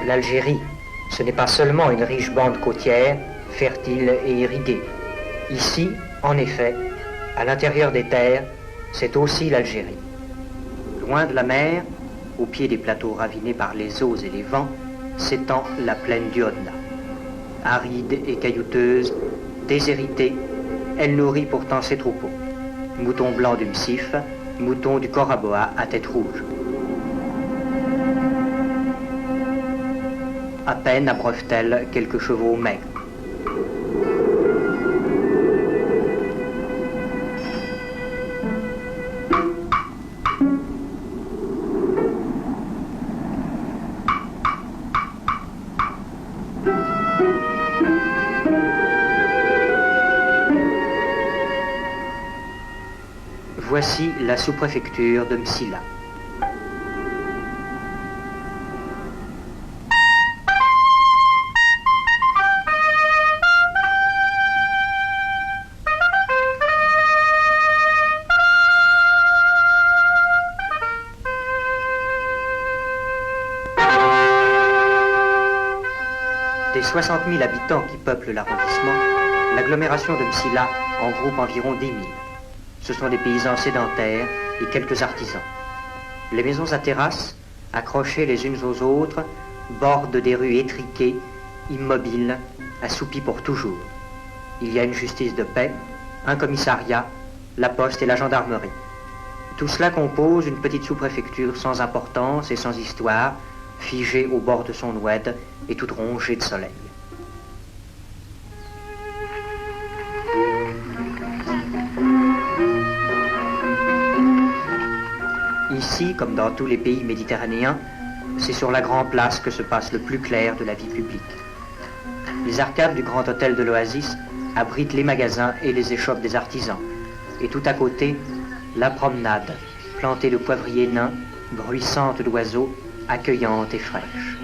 L'Algérie, ce n'est pas seulement une riche bande côtière, fertile et irriguée. Ici, en effet, à l'intérieur des terres, c'est aussi l'Algérie. Loin de la mer, au pied des plateaux ravinés par les eaux et les vents, s'étend la plaine du Hodna. Aride et caillouteuse, déshéritée, elle nourrit pourtant ses troupeaux. Moutons blancs du Msif, moutons du Coraboa à tête rouge. À peine abreuvent-elles quelques chevaux maigres. Voici la sous-préfecture de Msila. Des 60 000 habitants qui peuplent l'arrondissement, l'agglomération de Msila en groupe environ 10 000. Ce sont des paysans sédentaires et quelques artisans. Les maisons à terrasses, accrochées les unes aux autres, bordent des rues étriquées, immobiles, assoupies pour toujours. Il y a une justice de paix, un commissariat, la poste et la gendarmerie. Tout cela compose une petite sous-préfecture sans importance et sans histoire, figée au bord de son oued et toute rongée de soleil. Ici, comme dans tous les pays méditerranéens, c'est sur la Grande Place que se passe le plus clair de la vie publique. Les arcades du Grand Hôtel de l'Oasis abritent les magasins et les échoppes des artisans. Et tout à côté, la promenade, plantée de poivriers nains, bruissante d'oiseaux, accueillante et fraîche.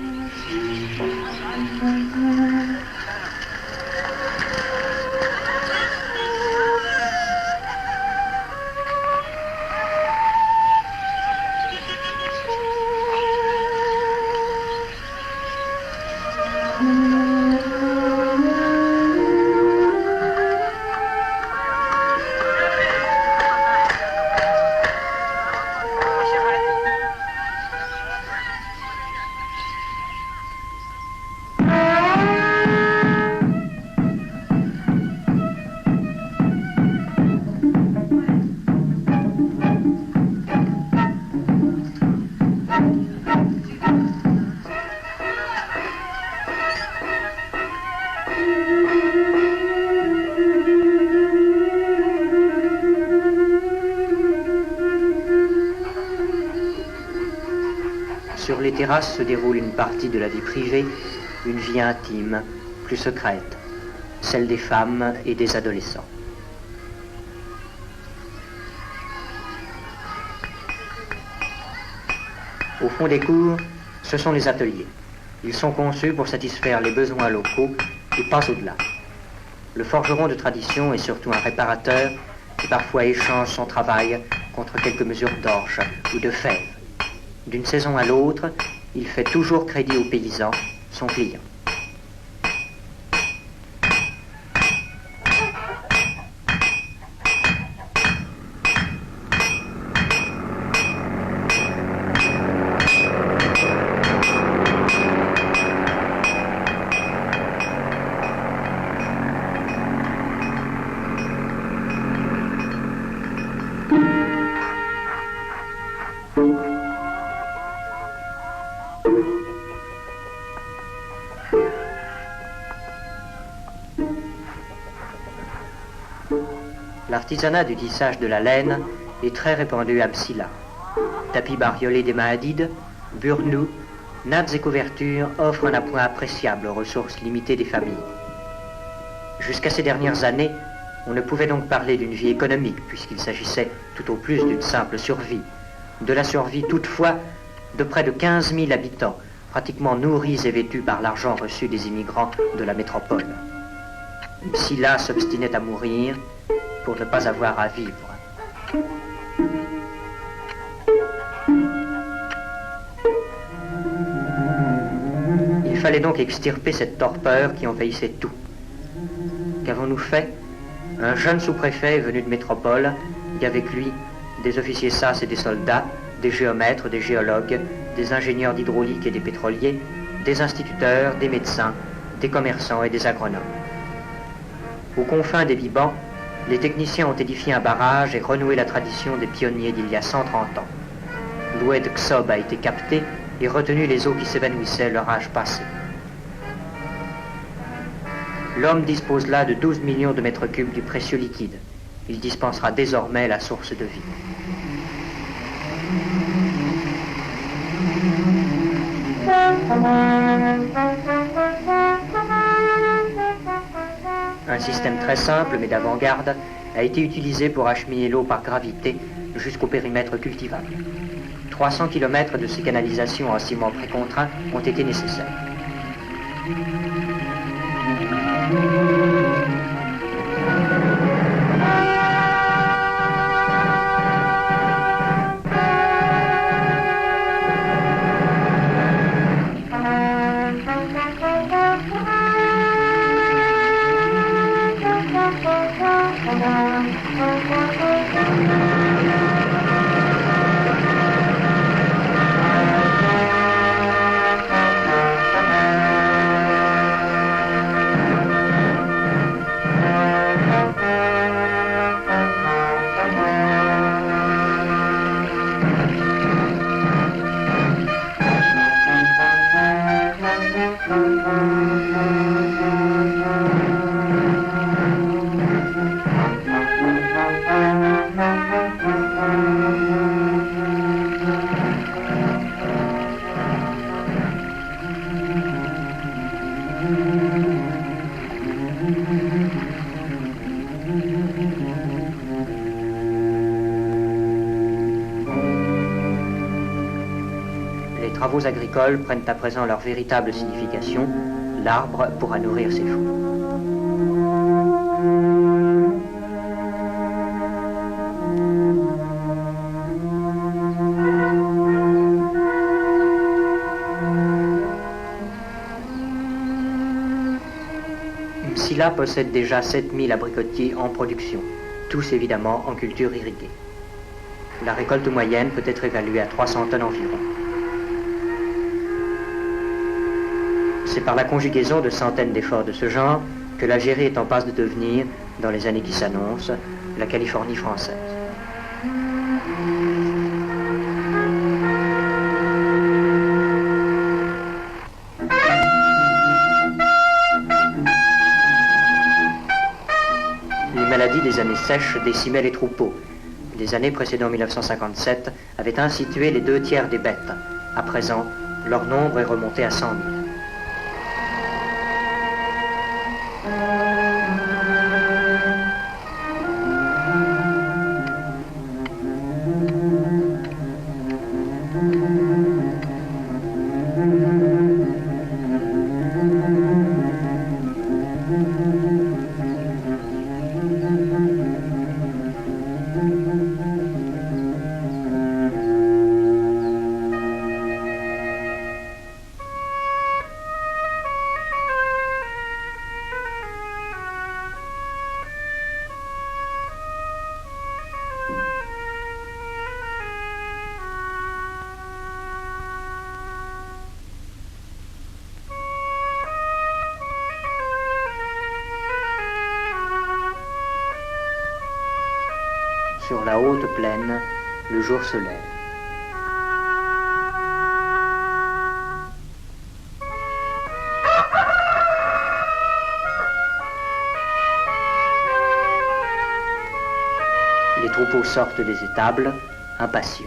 Sur les terrasses se déroule une partie de la vie privée, une vie intime, plus secrète, celle des femmes et des adolescents. Au fond des cours, ce sont les ateliers. Ils sont conçus pour satisfaire les besoins locaux et pas au-delà. Le forgeron de tradition est surtout un réparateur qui parfois échange son travail contre quelques mesures d'orge ou de fèves. D'une saison à l'autre, il fait toujours crédit au paysan, son client. L'artisanat du tissage de la laine est très répandu à Msila. Tapis bariolés des Mahadides, Burnou, nattes et couvertures offrent un appoint appréciable aux ressources limitées des familles. Jusqu'à ces dernières années, on ne pouvait donc parler d'une vie économique, puisqu'il s'agissait tout au plus d'une simple survie. De la survie toutefois de près de 15 000 habitants, pratiquement nourris et vêtus par l'argent reçu des immigrants de la métropole. Msila s'obstinait à mourir pour ne pas avoir à vivre. Il fallait donc extirper cette torpeur qui envahissait tout. Qu'avons-nous fait? Un jeune sous-préfet est venu de métropole, et avec lui des officiers SAS et des soldats, des géomètres, des géologues, des ingénieurs d'hydraulique et des pétroliers, des instituteurs, des médecins, des commerçants et des agronomes. Aux confins des Bibans, les techniciens ont édifié un barrage et renoué la tradition des pionniers d'il y a 130 ans. L'oued Ksob a été capté et retenu les eaux qui s'évanouissaient leur âge passé. L'homme dispose là de 12 millions de mètres cubes du précieux liquide. Il dispensera désormais la source de vie. Un système très simple mais d'avant-garde a été utilisé pour acheminer l'eau par gravité jusqu'au périmètre cultivable. 300 km de ces canalisations en ciment précontraint ont été nécessaires. Les travaux agricoles prennent à présent leur véritable signification. L'arbre pourra nourrir ses fruits. Msila possède déjà 7000 abricotiers en production, tous évidemment en culture irriguée. La récolte moyenne peut être évaluée à 300 tonnes environ. C'est par la conjugaison de centaines d'efforts de ce genre que l'Algérie est en passe de devenir, dans les années qui s'annoncent, la Californie française. Les maladies des années sèches décimaient les troupeaux. Les années précédant 1957 avaient ainsi tué les 2/3 des bêtes. À présent, leur nombre est remonté à 100 000. Sur la haute plaine, le jour se lève. Les troupeaux sortent des étables, impatients.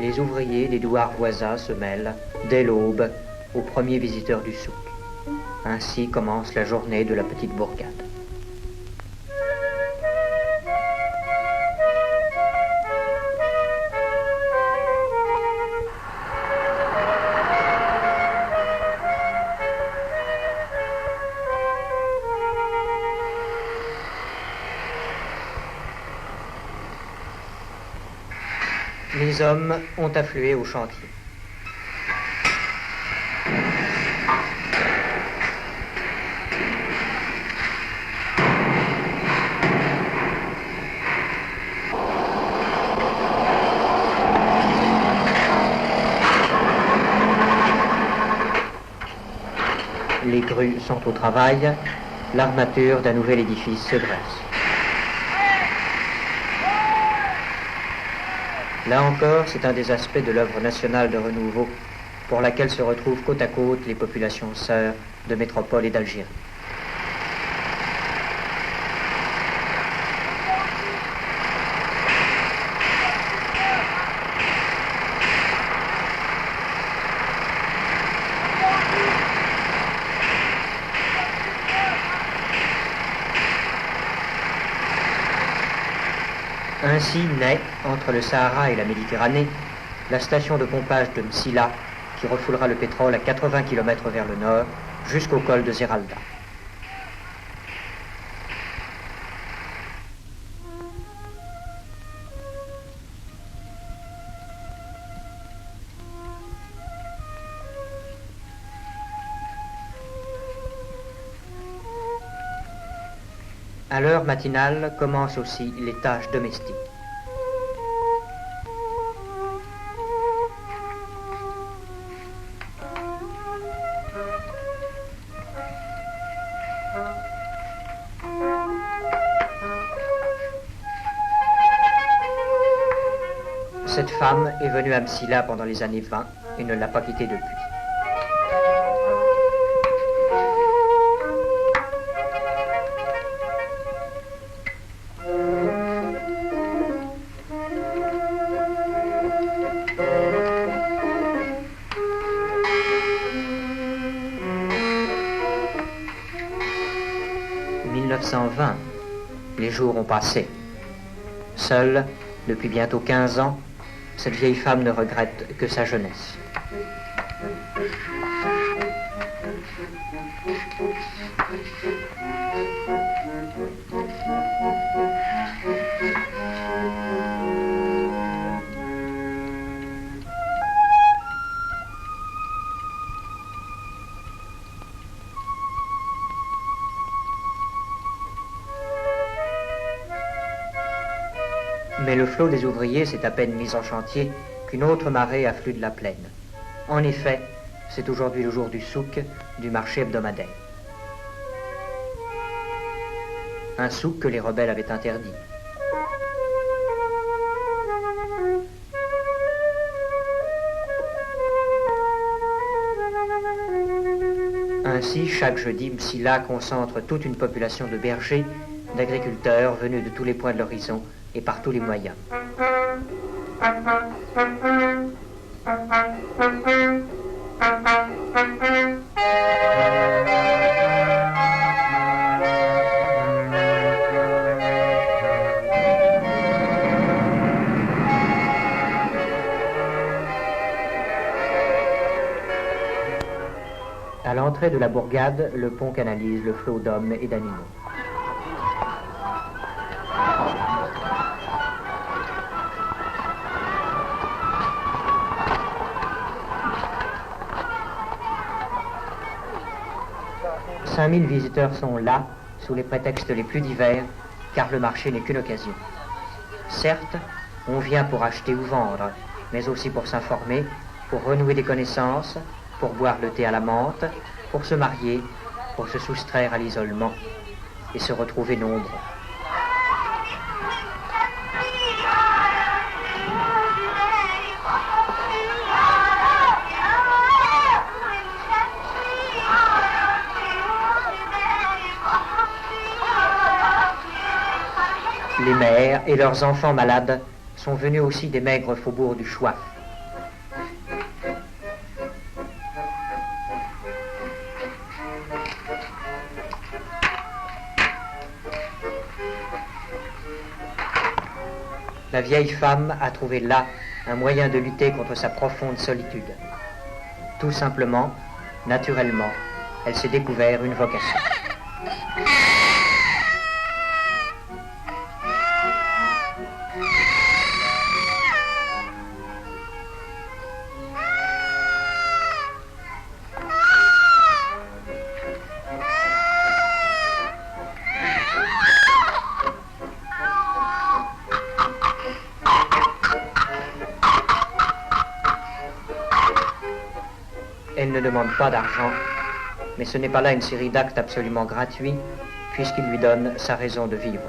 Les ouvriers des douars voisins se mêlent, dès l'aube, aux premiers visiteurs du souk. Ainsi commence la journée de la petite bourgade. Les hommes ont afflué au chantier. Les grues sont au travail, l'armature d'un nouvel édifice se dresse. Là encore, c'est un des aspects de l'œuvre nationale de renouveau, pour laquelle se retrouvent côte à côte les populations sœurs de métropole et d'Algérie. Ainsi naît, entre le Sahara et la Méditerranée, la station de pompage de Msila, qui refoulera le pétrole à 80 km vers le nord, jusqu'au col de Zeralda. À l'heure matinale commencent aussi les tâches domestiques. Cette femme est venue à Msila pendant les années 20 et ne l'a pas quittée depuis. « 1920, les jours ont passé. Seule, depuis bientôt 15 ans, cette vieille femme ne regrette que sa jeunesse. Mais le flot des ouvriers s'est à peine mis en chantier qu'une autre marée afflue de la plaine. En effet, c'est aujourd'hui le jour du souk, du marché hebdomadaire. Un souk que les rebelles avaient interdit. Ainsi, chaque jeudi, Msila concentre toute une population de bergers, d'agriculteurs venus de tous les points de l'horizon et par tous les moyens. À l'entrée de la bourgade, le pont canalise le flot d'hommes et d'animaux. « 5000 visiteurs sont là, sous les prétextes les plus divers, car le marché n'est qu'une occasion. Certes, on vient pour acheter ou vendre, mais aussi pour s'informer, pour renouer des connaissances, pour boire le thé à la menthe, pour se marier, pour se soustraire à l'isolement et se retrouver nombreux. Les mères et leurs enfants malades sont venus aussi des maigres faubourgs du Chouaf, La vieille femme a trouvé là un moyen de lutter contre sa profonde solitude. Tout simplement, naturellement, elle s'est découvert une vocation. Elle ne demande pas d'argent, mais ce n'est pas là une série d'actes absolument gratuits, puisqu'il lui donne sa raison de vivre.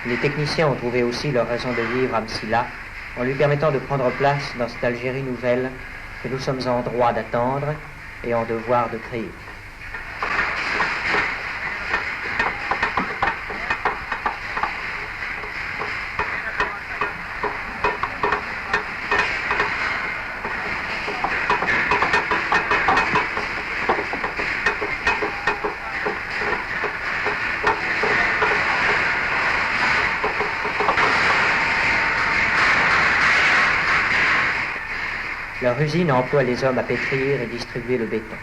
Les techniciens ont trouvé aussi leur raison de vivre à Msila en lui permettant de prendre place dans cette Algérie nouvelle que nous sommes en droit d'attendre et en devoir de créer. Leur usine emploie les hommes à pétrir et distribuer le béton.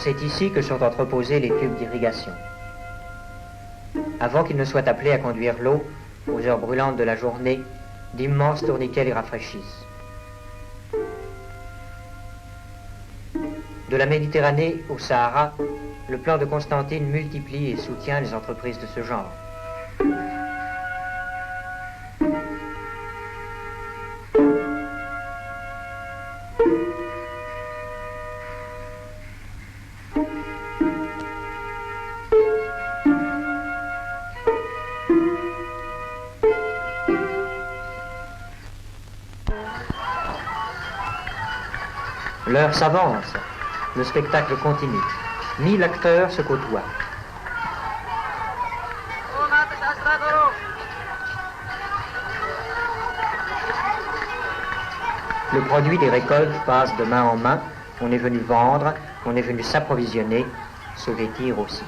C'est ici que sont entreposés les tubes d'irrigation. Avant qu'ils ne soient appelés à conduire l'eau, aux heures brûlantes de la journée, d'immenses tourniquets les rafraîchissent. De la Méditerranée au Sahara, le plan de Constantine multiplie et soutient les entreprises de ce genre. L'heure s'avance, le spectacle continue. 1000 acteurs se côtoient. Le produit des récoltes passe de main en main. On est venu vendre, on est venu s'approvisionner, se vêtir aussi.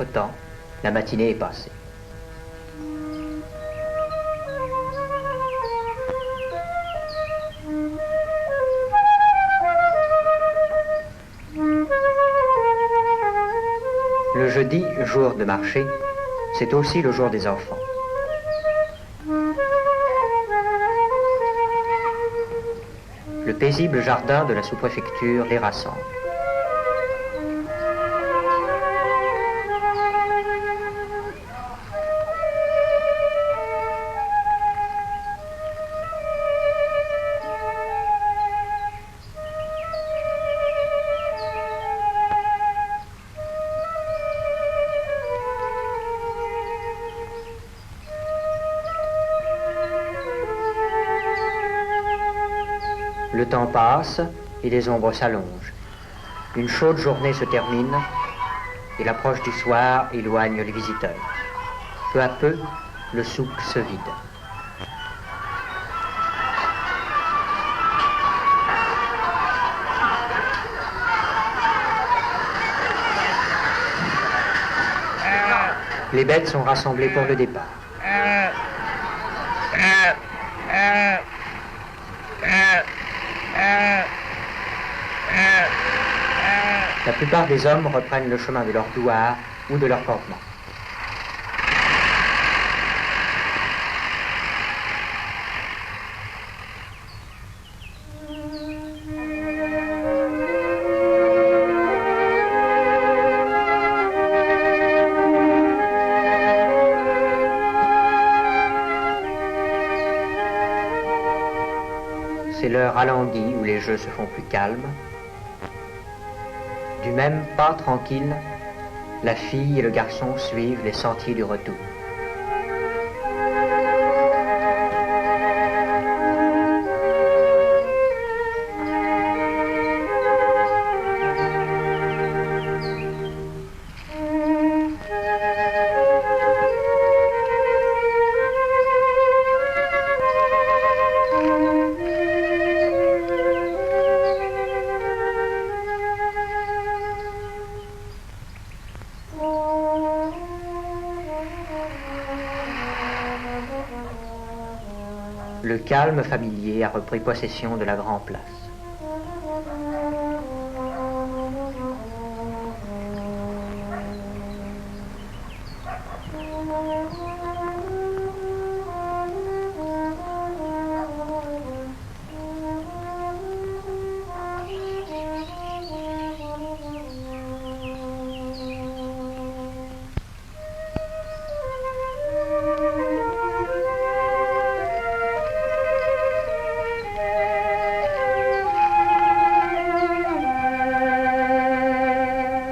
Entre-temps, la matinée est passée. Le jeudi, jour de marché, c'est aussi le jour des enfants. Le paisible jardin de la sous-préfecture les rassemble. Le temps passe et les ombres s'allongent. Une chaude journée se termine et l'approche du soir éloigne les visiteurs. Peu à peu, le souk se vide. Les bêtes sont rassemblées pour le départ. La plupart des hommes reprennent le chemin de leur douar ou de leur campement. C'est l'heure alanguie où les jeux se font plus calmes. Du même pas tranquille, la fille et le garçon suivent les sentiers du retour. Le calme familier a repris possession de la grande place.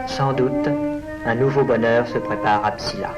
Sans doute, un nouveau bonheur se prépare à Psila.